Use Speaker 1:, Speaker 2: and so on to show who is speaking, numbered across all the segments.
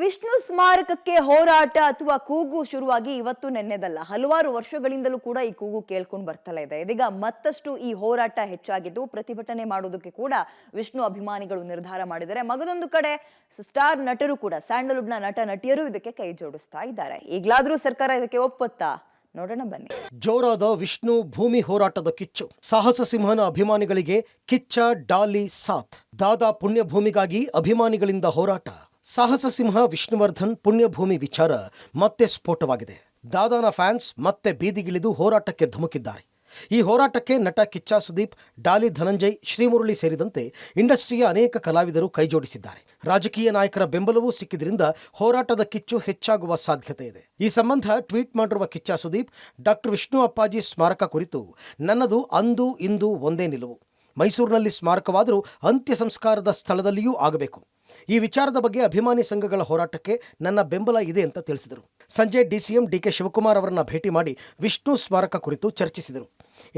Speaker 1: ವಿಷ್ಣು ಸ್ಮಾರಕಕ್ಕೆ ಹೋರಾಟ ಅಥವಾ ಕೂಗು ಶುರುವಾಗಿ ಇವತ್ತು ನೆನ್ನೆದಲ್ಲ, ಹಲವಾರು ವರ್ಷಗಳಿಂದಲೂ ಕೂಡ ಈ ಕೂಗು ಕೇಳ್ಕೊಂಡು ಬರ್ತಲೇ ಇದೆ. ಇದೀಗ ಮತ್ತಷ್ಟು ಈ ಹೋರಾಟ ಹೆಚ್ಚಾಗಿದ್ದು ಪ್ರತಿಭಟನೆ ಮಾಡೋದಕ್ಕೆ ಕೂಡ ವಿಷ್ಣು ಅಭಿಮಾನಿಗಳು ನಿರ್ಧಾರ ಮಾಡಿದ್ದಾರೆ. ಮಗದೊಂದು ಕಡೆ ಸ್ಟಾರ್ ನಟರು ಕೂಡ, ಸ್ಯಾಂಡಲ್ವುಡ್ನ ನಟ ನಟಿಯರು ಇದಕ್ಕೆ ಕೈ ಜೋಡಿಸ್ತಾ ಇದ್ದಾರೆ. ಈಗಲಾದ್ರೂ ಸರ್ಕಾರ ಇದಕ್ಕೆ ಒಪ್ಪುತ್ತಾ? ನೋಡೋಣ ಬನ್ನಿ.
Speaker 2: ಜೋರಾದ ವಿಷ್ಣು ಭೂಮಿ ಹೋರಾಟದ ಕಿಚ್ಚು. ಸಾಹಸ ಸಿಂಹನ ಅಭಿಮಾನಿಗಳಿಗೆ ಕಿಚ್ಚ ಡಾಲಿ ಸಾಥ್. ದಾದಾ ಪುಣ್ಯಭೂಮಿಗಾಗಿ ಅಭಿಮಾನಿಗಳಿಂದ ಹೋರಾಟ. ಸಾಹಸ ಸಿಂಹ ವಿಷ್ಣುವರ್ಧನ್ ಪುಣ್ಯಭೂಮಿ ವಿಚಾರ ಮತ್ತೆ ಸ್ಫೋಟವಾಗಿದೆ. ದಾದಾನ ಫ್ಯಾನ್ಸ್ ಮತ್ತೆ ಬೀದಿಗಿಳಿದು ಹೋರಾಟಕ್ಕೆ ಧುಮುಕಿದ್ದಾರೆ. ಈ ಹೋರಾಟಕ್ಕೆ ನಟ ಕಿಚ್ಚ ಸುದೀಪ್, ಡಾಲಿ ಧನಂಜಯ್, ಶ್ರೀಮುರಳಿ ಸೇರಿದಂತೆ ಇಂಡಸ್ಟ್ರಿಯ ಅನೇಕ ಕಲಾವಿದರು ಕೈಜೋಡಿಸಿದ್ದಾರೆ. ರಾಜಕೀಯ ನಾಯಕರ ಬೆಂಬಲವೂ ಸಿಕ್ಕಿದ್ರಿಂದ ಹೋರಾಟದ ಕಿಚ್ಚು ಹೆಚ್ಚಾಗುವ ಸಾಧ್ಯತೆ ಇದೆ. ಈ ಸಂಬಂಧ ಟ್ವೀಟ್ ಮಾಡಿರುವ ಕಿಚ್ಚ ಸುದೀಪ್, ಡಾಕ್ಟರ್ ವಿಷ್ಣು ಅಪ್ಪಾಜಿ ಸ್ಮಾರಕ ಕುರಿತು ನನ್ನದು ಅಂದು ಇಂದು ಒಂದೇ ನಿಲುವು. ಮೈಸೂರಿನಲ್ಲಿ ಸ್ಮಾರಕವಾದರೂ ಅಂತ್ಯ ಸಂಸ್ಕಾರದ ಸ್ಥಳದಲ್ಲಿಯೂ ಆಗಬೇಕು. ಈ ವಿಚಾರದ ಬಗ್ಗೆ ಅಭಿಮಾನಿ ಸಂಘಗಳ ಹೋರಾಟಕ್ಕೆ ನನ್ನ ಬೆಂಬಲ ಇದೆ ಅಂತ ತಿಳಿಸಿದರು. ಸಂಜೆ ಡಿಸಿಎಂ ಡಿಕೆ ಶಿವಕುಮಾರ್ ಅವರನ್ನ ಭೇಟಿ ಮಾಡಿ ವಿಷ್ಣು ಸ್ಮಾರಕ ಕುರಿತು ಚರ್ಚಿಸಿದರು.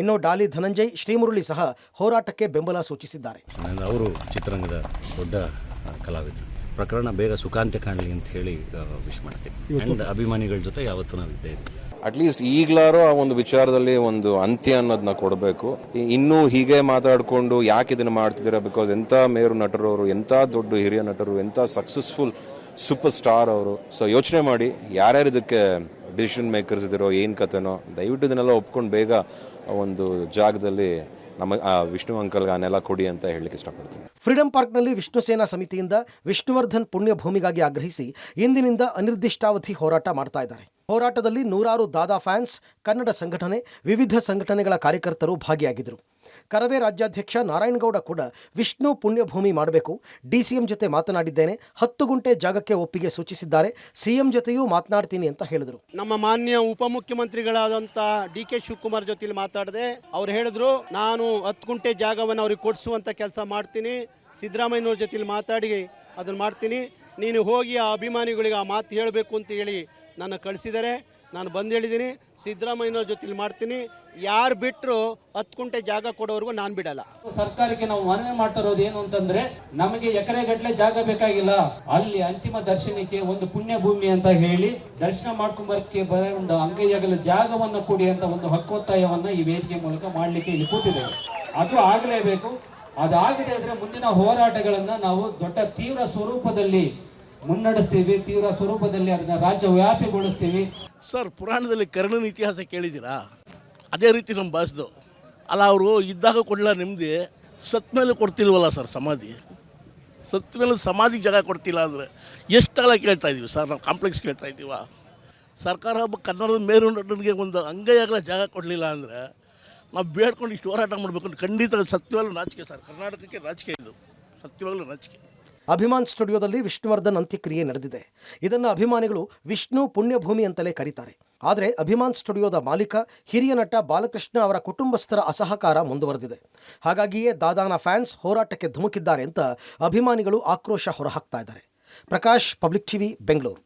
Speaker 2: ಇನ್ನು ಡಾಲಿ ಧನಂಜಯ್, ಶ್ರೀಮುರಳಿ ಸಹ ಹೋರಾಟಕ್ಕೆ ಬೆಂಬಲ ಸೂಚಿಸಿದ್ದಾರೆ.
Speaker 3: ಅವರು ಚಿತ್ರರಂಗದ ದೊಡ್ಡ ಕಲಾವಿದರು. ಪ್ರಕರಣ ಬೇಗ ಸುಖಾಂತ್ಯ ಕಾಣಲಿ ಅಂತ ಹೇಳಿ ವಿಶ್ ಮಾಡ್ತೀವಿ. ಅಂಡ್ ಅಭಿಮಾನಿಗಳ ಜೊತೆ ಯಾವತ್ತೂ ನಾವು ಇದ್ದೇ ಇದ್ದೀವಿ.
Speaker 4: ಅಟ್ಲೀಸ್ಟ್ ಈಗಲಾರು ಆ ಒಂದು ವಿಚಾರದಲ್ಲಿ ಒಂದು ಅಂತ್ಯ ಅನ್ನೋದನ್ನ ಕೊಡಬೇಕು. ಇನ್ನೂ ಹೀಗೆ ಮಾತಾಡಿಕೊಂಡು ಯಾಕೆ ಇದನ್ನು ಮಾಡ್ತಿದ್ದೀರಾ? ಬಿಕಾಸ್ ಎಂಥ ಮೇರು ನಟರು ಅವರು, ಎಂಥ ದೊಡ್ಡ ಹಿರಿಯ ನಟರು, ಎಂಥ ಸಕ್ಸಸ್ಫುಲ್ ಸೂಪರ್ ಸ್ಟಾರ್ ಅವರು. ಸೊ ಯೋಚನೆ ಮಾಡಿ, ಯಾರ್ಯಾರು ಇದಕ್ಕೆ ಡಿಸಿಷನ್ ಮೇಕರ್ಸ್ ಇದ್ದೀರೋ, ಏನು ಕಥೆನೋ, ದಯವಿಟ್ಟು ಇದನ್ನೆಲ್ಲ ಒಪ್ಕೊಂಡು ಬೇಗ ಒಂದು ಜಾಗದಲ್ಲಿ ನಮ್ಮ ವಿಷ್ಣು ಅಂಕಲ್ಗೆ ಆ ನೆಲ ಕೊಡಿ ಅಂತ ಹೇಳಲಿಕ್ಕೆ ಇಷ್ಟಪಡ್ತೀನಿ.
Speaker 2: ಫ್ರೀಡಂ ಪಾರ್ಕ್ನಲ್ಲಿ ವಿಷ್ಣು ಸೇನಾ ಸಮಿತಿಯಿಂದ ವಿಷ್ಣುವರ್ಧನ್ ಪುಣ್ಯಭೂಮಿಗಾಗಿ ಆಗ್ರಹಿಸಿ ಇಂದಿನಿಂದ ಅನಿರ್ದಿಷ್ಟಾವಧಿ ಹೋರಾಟ ಮಾಡ್ತಾ ಇದ್ದಾರೆ. ಹೋರಾಟದಲ್ಲಿ ನೂರಾರು ದಾದಾ ಫ್ಯಾನ್ಸ್, ಕನ್ನಡ ಸಂಘಟನೆ, ವಿವಿಧ ಸಂಘಟನೆಗಳ ಕಾರ್ಯಕರ್ತರು ಭಾಗಿಯಾಗಿದ್ದರು. ಕರವೇ ರಾಜ್ಯಾಧ್ಯಕ್ಷ ನಾರಾಯಣಗೌಡ ಕೂಡ ವಿಷ್ಣು ಪುಣ್ಯಭೂಮಿ ಮಾಡಬೇಕು, ಡಿಸಿಎಂ ಜೊತೆ ಮಾತನಾಡಿದ್ದೇನೆ, 10 ಗುಂಟೆ ಜಾಗಕ್ಕೆ ಒಪ್ಪಿಗೆ ಸೂಚಿಸಿದ್ದಾರೆ, ಸಿಎಂ ಜೊತೆಯೂ ಮಾತನಾಡ್ತೀನಿ ಅಂತ ಹೇಳಿದರು.
Speaker 5: ನಮ್ಮ ಮಾನ್ಯ ಉಪಮುಖ್ಯಮಂತ್ರಿಗಳಾದಂಥ ಡಿಕೆ ಶಿವಕುಮಾರ್ ಜೊತೆಲಿ ಮಾತಾಡಿದೆ. ಅವ್ರು ಹೇಳಿದ್ರು, ನಾನು 10 ಗುಂಟೆ ಜಾಗವನ್ನು ಅವ್ರಿಗೆ ಕೊಡಿಸುವಂಥ ಕೆಲಸ ಮಾಡ್ತೀನಿ, ಸಿದ್ದರಾಮಯ್ಯನವ್ರ ಜೊತೆಲಿ ಮಾತಾಡಿ ಅದನ್ನು ಮಾಡ್ತೀನಿ, ನೀನು ಹೋಗಿ ಆ ಅಭಿಮಾನಿಗಳಿಗೆ ಆ ಮಾತು ಹೇಳಬೇಕು ಅಂತ ಹೇಳಿ ನನ್ನ ಕಳಿಸಿದ್ದಾರೆ. ನಾನು ಬಂದು ಹೇಳಿದ್ದೀನಿ, ಸಿದ್ದರಾಮಯ್ಯನವ್ರ ಜೊತೆಲಿ ಮಾಡ್ತೀನಿ, ಯಾರು ಬಿಟ್ಟರು 10 ಗುಂಟೆ ಜಾಗ ಕೊಡೋವರೆಗೂ ನಾನು ಬಿಡಲ್ಲ.
Speaker 6: ಸರ್ಕಾರಕ್ಕೆ ನಾವು ಮನವಿ ಮಾಡ್ತಾ ಇರೋದು ಏನು ಅಂತಂದ್ರೆ, ನಮಗೆ ಎಕರೆಗಟ್ಟಲೆ ಜಾಗ ಬೇಕಾಗಿಲ್ಲ, ಅಲ್ಲಿ ಅಂತಿಮ ದರ್ಶನಕ್ಕೆ ಒಂದು ಪುಣ್ಯ ಭೂಮಿ ಅಂತ ಹೇಳಿ ದರ್ಶನ ಮಾಡ್ಕೊಂಬರಕ್ಕೆ ಬರೋ ಒಂದು ಅಂಗೈಯಾಗಲ ಜಾಗವನ್ನು ಕೊಡಿ ಅಂತ ಒಂದು ಹಕ್ಕೊತ್ತಾಯವನ್ನ ಈ ವೇದಿಕೆ ಮೂಲಕ ಮಾಡಲಿಕ್ಕೆ ಇಲ್ಲಿ ಕೂತಿದ್ದೇವೆ. ಅದು ಆಗಲೇಬೇಕು. ಅದಾಗದೇ ಇದ್ರೆ ಮುಂದಿನ ಹೋರಾಟಗಳನ್ನ ನಾವು ದೊಡ್ಡ ತೀವ್ರ ಸ್ವರೂಪದಲ್ಲಿ ಮುನ್ನಡೆಸ್ತೀವಿ, ತೀವ್ರ ಸ್ವರೂಪದಲ್ಲಿ ಅದನ್ನ ರಾಜ್ಯ ವ್ಯಾಪಿಗೊಳಿಸ್ತೀವಿ.
Speaker 5: ಸರ್, ಪುರಾಣದಲ್ಲಿ ಕರ್ಣನ ಇತಿಹಾಸ ಕೇಳಿದ್ದೀರಾ? ಅದೇ ರೀತಿ ನಮ್ಮ ಭಾಷದು ಅಲ್ಲ, ಅವರು ಇದ್ದಾಗ ಕೊಡಲ್ಲ ನೆಮ್ಮದಿ, ಸತ್ ಮೇಲೆ ಕೊಡ್ತಿಲ್ವಲ್ಲ ಸರ್ ಸಮಾಧಿ. ಸತ್ ಮೇಲೆ ಸಮಾಧಿಗೆ ಜಾಗ ಕೊಡ್ತಿಲ್ಲ ಅಂದರೆ ಎಷ್ಟೆಲ್ಲ ಕೇಳ್ತಾ ಇದ್ದೀವಿ ಸರ್, ನಾವು ಕಾಂಪ್ಲೆಕ್ಸ್ ಕೇಳ್ತಾ ಇದ್ದೀವ. ಸರ್ಕಾರ ಒಬ್ಬ ಕನ್ನಡದ ಮೇರು ನಟನಿಗೆ ಒಂದು ಅಂಗೈಯಾಗಲ ಜಾಗ ಕೊಡಲಿಲ್ಲ ಅಂದರೆ ನಾವು ಬೇಡ್ಕೊಂಡು ಇಷ್ಟು ಹೋರಾಟ ಮಾಡಬೇಕು ಅಂತ ಖಂಡಿತ ಸತ್ಯವಾಗ್ಲೂ ನಾಚಿಕೆ ಸರ್. ಕರ್ನಾಟಕಕ್ಕೆ ನಾಚಿಕೆ, ಇದು ಸತ್ಯವಾಗ್ಲೂ ನಾಚಿಕೆ.
Speaker 2: ಅಭಿಮಾನ್ ಸ್ಟುಡಿಯೋದಲ್ಲಿ ವಿಷ್ಣುವರ್ಧನ್ ಅಂತ್ಯಕ್ರಿಯೆ ನಡೆದಿದೆ. ಇದನ್ನು ಅಭಿಮಾನಿಗಳು ವಿಷ್ಣು ಪುಣ್ಯಭೂಮಿ ಅಂತಲೇ ಕರೀತಾರೆ. ಆದರೆ ಅಭಿಮಾನ್ ಸ್ಟುಡಿಯೋದ ಮಾಲೀಕ ಹಿರಿಯ ನಟ ಬಾಲಕೃಷ್ಣ ಅವರ ಕುಟುಂಬಸ್ಥರ ಅಸಹಕಾರ ಮುಂದುವರೆದಿದೆ. ಹಾಗಾಗಿಯೇ ದಾದಾನ ಫ್ಯಾನ್ಸ್ ಹೋರಾಟಕ್ಕೆ ಧುಮುಕಿದ್ದಾರೆ ಅಂತ ಅಭಿಮಾನಿಗಳು ಆಕ್ರೋಶ ಹೊರಹಾಕ್ತಾ ಇದ್ದಾರೆ. Prakash, public TV, Bengaluru.